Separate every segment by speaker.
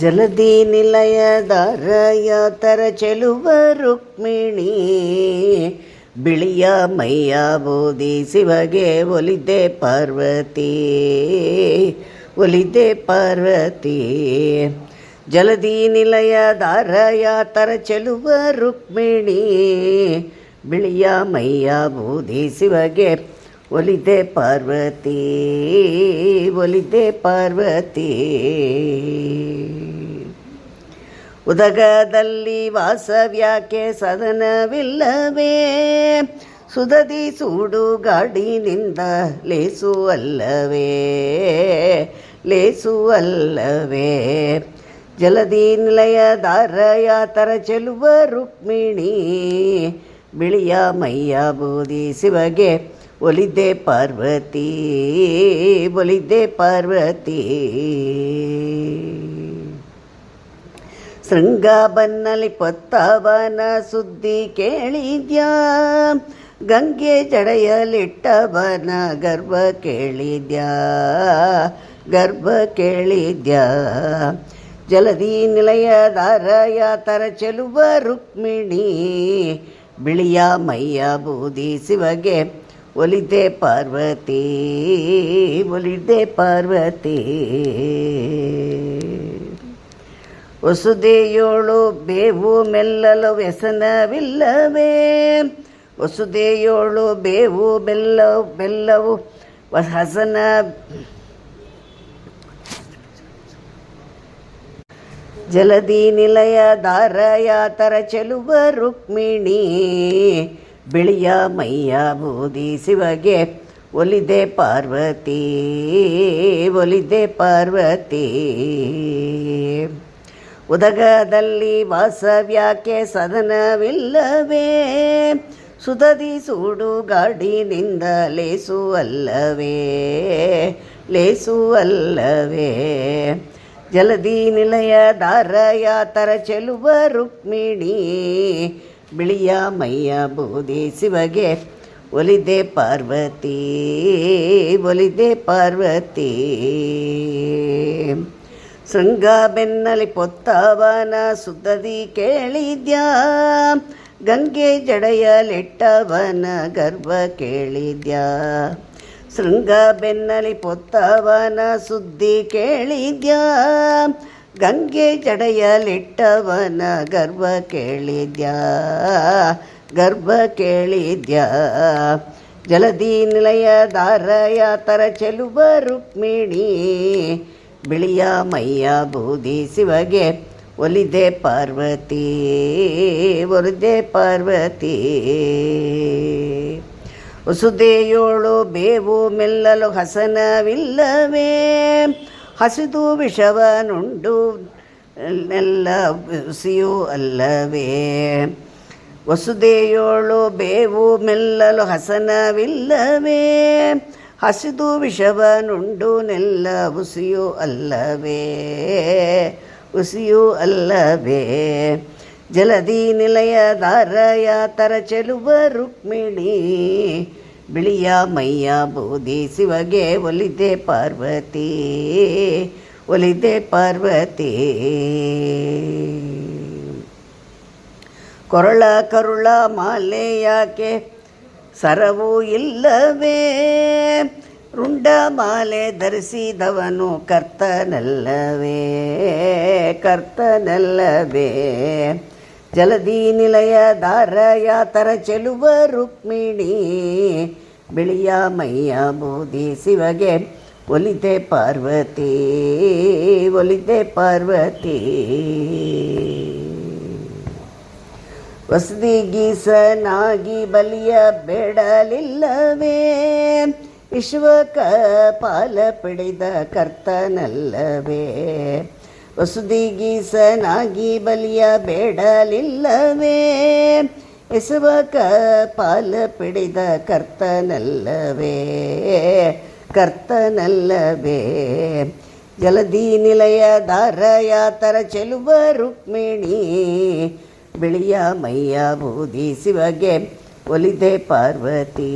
Speaker 1: ಜಲಧಿ ನಿಲಯದಾರಯಾತರ ಚೆಲುವ ರುಕ್ಮಿಣಿ ಬಿಳಿಯ ಮೈಯ ಬೋಧಿ ಶಿವಗೆ ಒಲಿದೆ ಪಾರ್ವತಿ ಒಲಿದೆ ಪಾರ್ವತಿ. ಜಲಧಿ ನಿಲಯದಾರಯಾತರ ಚೆಲುವ ರುಕ್ಮಿಣಿ ಬಿಳಿಯ ಮೈಯ ಬೋಧಿ ಶಿವಗೆ ಒಲಿದೆ ಪಾರ್ವತಿ ಒಲಿದೆ ಪಾರ್ವತಿ. ಉದಗದಲ್ಲಿ ವಾಸವ್ಯಾಕೆ ಸದನವಿಲ್ಲವೇ ಸುಧದಿ ಸೂಡು ಗಾಡಿನಿಂದ ಲೇಸು ಅಲ್ಲವೇ ಲೇಸು ಅಲ್ಲವೇ. ಜಲಧಿ ನಿಲಯದಾರಯಾತರ ಚೆಲುವ ರುಕ್ಮಿಣಿ ಬಿಳಿಯ ಮೈಯ ಬೋಧಿ ಶಿವಗೆ ಒಲಿದೆ ಪಾರ್ವತಿ ಒಲಿದೆ ಪಾರ್ವತಿ. ಶೃಂಗ ಬನ್ನಲಿ ಪೊತ್ತವನ ಸುದ್ದಿ ಕೇಳಿದ್ಯಾ ಗಂಗೆ ಜಡೆಯಲಿಟ್ಟವನ ಗರ್ಭ ಕೇಳಿದ್ಯಾ ಗರ್ಭ ಕೇಳಿದ್ಯಾ. ಜಲಧಿ ನಿಲಯದಾರಯಾತರ ಚೆಲುವ ರುಕ್ಮಿಣಿ ಬಿಳಿಯ ಮೈಯ ಬೋಧಿ ಶಿವಗೆ ಒಲಿದೆ ಪಾರ್ವತಿ ಒಲಿದೆ ಪಾರ್ವತಿ. ವಸುದೆಯೋಳು ಬೇವು ಮೆಲ್ಲಲು ವ್ಯಸನವಿಲ್ಲವೇ ವಸುದೆಯೋಳು ಬೇವು ಬೆಲ್ಲವು ಹಸನ. ಜಲಧಿ ನಿಲಯದಾರಯಾತರ ಚೆಲುವ ರುಕ್ಮಿಣಿ ಬಿಳಿಯ ಮೈಯ ಬೋಧಿ ಶಿವಗೆ ಒಲಿದೆ ಪಾರ್ವತಿ ಒಲಿದೆ ಪಾರ್ವತಿ. ಉದಗದಲ್ಲಿ ವಾಸವ್ಯಾಕೆ ಸದನವಿಲ್ಲವೇ ಸುಧದಿ ಸೂಡು ಗಾಡಿನಿಂದ ಲೇಸು ಅಲ್ಲವೇ ಲೇಸು ಅಲ್ಲವೇ. ಜಲಧಿ ನಿಲಯದಾರಯಾತರ ಚೆಲುವ ರುಕ್ಮಿಣಿ ಬಿಳಿಯ ಮೈಯ ಬೋಧಿ ಶಿವಗೆ ಒಲಿದೆ ಪಾರ್ವತಿ ಒಲಿದೆ ಪಾರ್ವತಿ. ಶೃಂಗ ಬೆನ್ನಲಿ ಪೊತ್ತವನ ಸುಧದಿ ಕೇಳಿದ್ಯಾ ಗಂಗೆ ಜಡೆಯಲಿಟ್ಟವನ ಗರ್ಭ ಕೇಳಿದ್ಯಾ. ಶೃಂಗ ಬೆನ್ನಲಿ ಪೊತ್ತವನ ಸುದ್ದಿ ಕೇಳಿದ್ಯಾ ಗಂಗೆ ಜಡೆಯಲಿಟ್ಟವನ ಗರ್ಭ ಕೇಳಿದ್ಯಾ ಗರ್ಭ ಕೇಳಿದ್ಯಾ. ಜಲಧಿ ನಿಲಯದಾರಯಾತರ ಚೆಲುವ ರುಕ್ಮಿಣಿ ಬಿಳಿಯ ಮೈಯ ಬೋಧಿ ಶಿವಗೆ ಒಲಿದೆ ಪಾರ್ವತಿ ಒಲಿದೆ ಪಾರ್ವತಿ. ವಸುದೆಯೋಳು ಬೇವು ಮೆಲ್ಲಲು ಹಸನವಿಲ್ಲವೇ ಹಸಿದು ವಿಷವನುಂಡು ನೆಲ್ಲ ಹುಸಿಯೂ ಅಲ್ಲವೇ. ವಸುದೆಯೋಳು ಬೇವು ಮೆಲ್ಲಲು ಹಸನವಿಲ್ಲವೇ ಹಸಿದು ವಿಷವನುಂಡು ನೆಲ್ಲ ಹುಸಿಯೂ ಅಲ್ಲವೇ ಹುಸಿಯೂ ಅಲ್ಲವೇ. ಜಲಧಿ ನಿಲಯದಾರಯಾತರ ಚೆಲುವ ರುಕ್ಮಿಣಿ ಬಿಳಿಯ ಮೈಯ ಬೋಧಿ ಶಿವಗೆ ಒಲಿದೆ ಪಾರ್ವತಿ ಒಲಿದೆ ಪಾರ್ವತಿ. ಕೊರಳ ಕರುಳ ಮಾಲೆ ಯಾಕೆ ಸರವು ಇಲ್ಲವೇ ರುಂಡ ಮಾಲೆ ಧರಿಸಿದವನು ಕರ್ತನಲ್ಲವೇ ಕರ್ತನಲ್ಲವೇ. ಜಲಧಿ ನಿಲಯದಾರಯಾತರ ಚೆಲುವ ರುಕ್ಮಿಣಿ ಬಿಳಿಯ ಮೈಯ ಬೋಧಿ ಶಿವಗೆ ಒಲಿದೆ ಪಾರ್ವತಿ ಒಲಿದೆ ಪಾರ್ವತಿ. ವಸದಿ ಗೀಸನಾಗಿ ಬಲಿಯ ಬೇಡಲಿಲ್ಲವೇ ವಿಶ್ವಕ ಪಾಲ ಪಿಡಿದ ಕರ್ತನಲ್ಲವೇ. ವಸುದಿ ಗೀಸನಾಗಿ ಬಲಿಯ ಬೇಡಲಿಲ್ಲವೇ ವಿಶ್ವಕ ಪಾಲ ಪಿಡಿದ ಕರ್ತನಲ್ಲವೇ ಕರ್ತನಲ್ಲವೇ. ಜಲಧಿ ನಿಲಯದಾರಯಾತರ ಚೆಲುವ ರುಕ್ಮಿಣಿ ಬಿಳಿಯ ಮೈಯ ಬೋಧಿ ಶಿವಗೆ ಒಲಿದೆ ಪಾರ್ವತಿ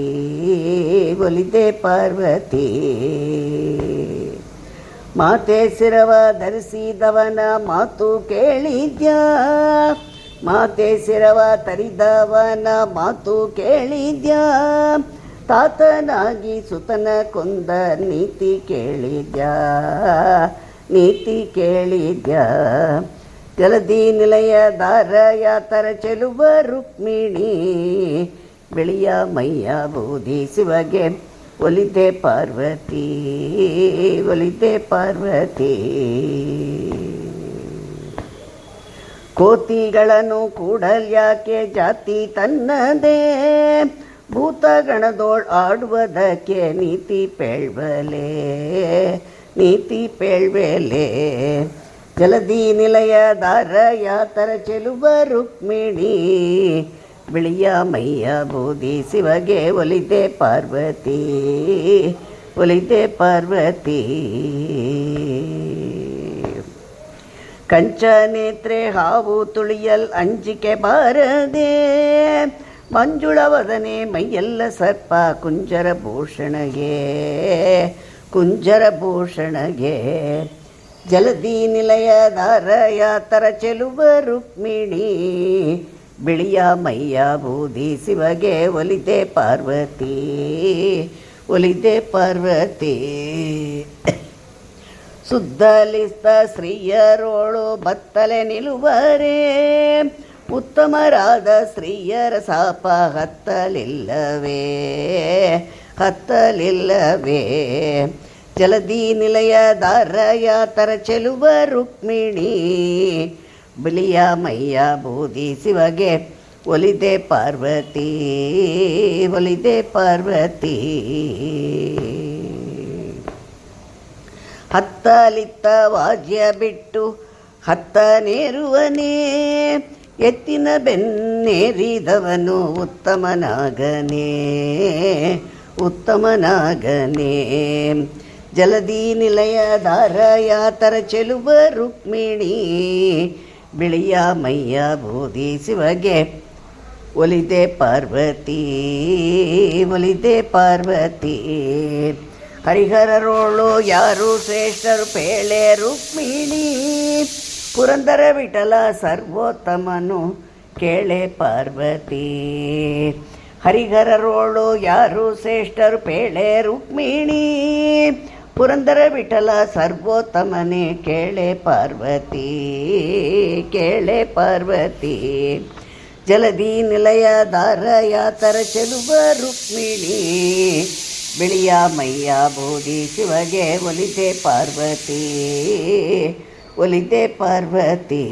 Speaker 1: ಒಲಿದೆ ಪಾರ್ವತಿ. ಮಾತೆ ಶಿರವ ಧರಿಸಿದವನ ಮಾತು ಕೇಳಿದ್ಯಾ, ಮಾತೆ ಶಿರವ ತರಿದವನ ಮಾತು ಕೇಳಿದ್ಯಾ, ತಾತನಾಗಿ ಸುತನ ಕೊಂದ ನೀತಿ ಕೇಳಿದ್ಯಾ, ನೀತಿ ಕೇಳಿದ್ಯಾ. ಜಲಧಿ ನಿಲಯ ದಾರಯಾತರ ಚೆಲುವ ರುಕ್ಮಿಣಿ, ಬಿಳಿಯ ಮೈಯ ಬೂದಿ ಶಿವಗೆ ಒಲಿದೆ ಪಾರ್ವತಿ, ಒಲಿದೆ ಪಾರ್ವತಿ. ಕೋತಿಗಳನ್ನು ಕೂಡಲ್ಯಾಕೆ ಜಾತಿ ತನ್ನದೇ, ಭೂತಗಣದೋಳ್ ಆಡುವುದಕ್ಕೆ ನೀತಿ ಪೇಳ್ವಲೆ, ನೀತಿ ಪೇಳ್ವೆಲೆ. ಜಲಧಿ ನಿಲಯ ದಾರಯಾತರ ಚೆಲುವ ರುಕ್ಮಿಣಿ, ಬಿಳಿಯ ಮೈಯ ಬೂದಿ ಶಿವಗೆ ಒಲಿದೆ ಪಾರ್ವತಿ, ಒಲಿದೆ ಪಾರ್ವತಿ. ಕಂಚ ನೇತ್ರೆ ಹಾವು ತುಳಿಯಲ್ ಅಂಜಿಕೆ ಬಾರದೆ, ಮಂಜುಳ ವದನೆ ಮೈಯೆಲ್ಲ ಸರ್ಪ ಕುಂಜರ ಭೂಷಣಗೆ, ಕುಂಜರ ಭೂಷಣಗೆ. ಜಲಧಿ ನಿಲಯ ದಾರಯಾತರ ಚೆಲುವ ರುಕ್ಮಿಣಿ, ಬಿಳಿಯ ಮೈಯ ಬೂದಿ ಶಿವಗೆ ಒಲಿದೆ ಪಾರ್ವತಿ, ಒಲಿದೆ ಪಾರ್ವತಿ. ಸುದ್ದಲಿಸ್ತ ಸ್ತ್ರೀಯರೋಳು ಬತ್ತಲೆ ನಿಲುವರೆ, ಉತ್ತಮರಾದ ಸ್ತ್ರೀಯರ ಸಾಪ ಹತ್ತಲಿಲ್ಲವೇ, ಹತ್ತಲಿಲ್ಲವೇ. ಜಲಧಿ ನಿಲಯ ದಾರಯಾತರ ಚೆಲುವ ರುಕ್ಮಿಣಿ, ಬಿಳಿಯ ಮೈಯ ಬೂದಿ ಶಿವಗೆ ಒಲಿದೆ ಪಾರ್ವತಿ, ಒಲಿದೆ ಪಾರ್ವತಿ. ಹತ್ತಲಿತ್ತ ವಾಜ್ಯ ಬಿಟ್ಟು ಹತ್ತನೇರುವನೇ, ಎತ್ತಿನ ಬೆನ್ನೇರಿದವನು ಉತ್ತಮನಾಗನೇ, ಉತ್ತಮನಾಗನೇ. ಜಲಧಿ ನಿಲಯ ದಾರಯಾತರ ಚೆಲುವ ರುಕ್ಮಿಣಿ, ಬಿಳಿಯ ಮೈಯ ಬೂದಿ ಶಿವಗೆ ಒಲಿದೆ ಪಾರ್ವತಿ, ಒಲಿದೆ ಪಾರ್ವತಿ. ಹರಿಹರರೋಳು ಯಾರು ಶ್ರೇಷ್ಠರು ಪೇಳೆ ರುಕ್ಮಿಣಿ, ಪುರಂದರ ವಿಠಲ ಸರ್ವೋತ್ತಮನು ಕೇಳೆ ಪಾರ್ವತಿ. ಹರಿಹರರೋಳು ಯಾರು ಶ್ರೇಷ್ಠರು ಪೇಳೆ ರುಕ್ಮಿಣಿ, ಪುರಂದರ ವಿಠಲ ಸರ್ವೋತ್ತಮನೇ ಕೇಳೆ ಪಾರ್ವತಿ, ಕೇಳೆ ಪಾರ್ವತಿ. ಜಲಧಿ ನಿಲಯ ದಾರಯಾತರ ಚೆಲುವ ರುಕ್ಮಿಣಿ, ಬಿಳಿಯ ಮೈಯ ಬೂದಿ ಶಿವಗೆ ಒಲಿದೆ ಪಾರ್ವತಿ, ಒಲಿದೆ ಪಾರ್ವತಿ.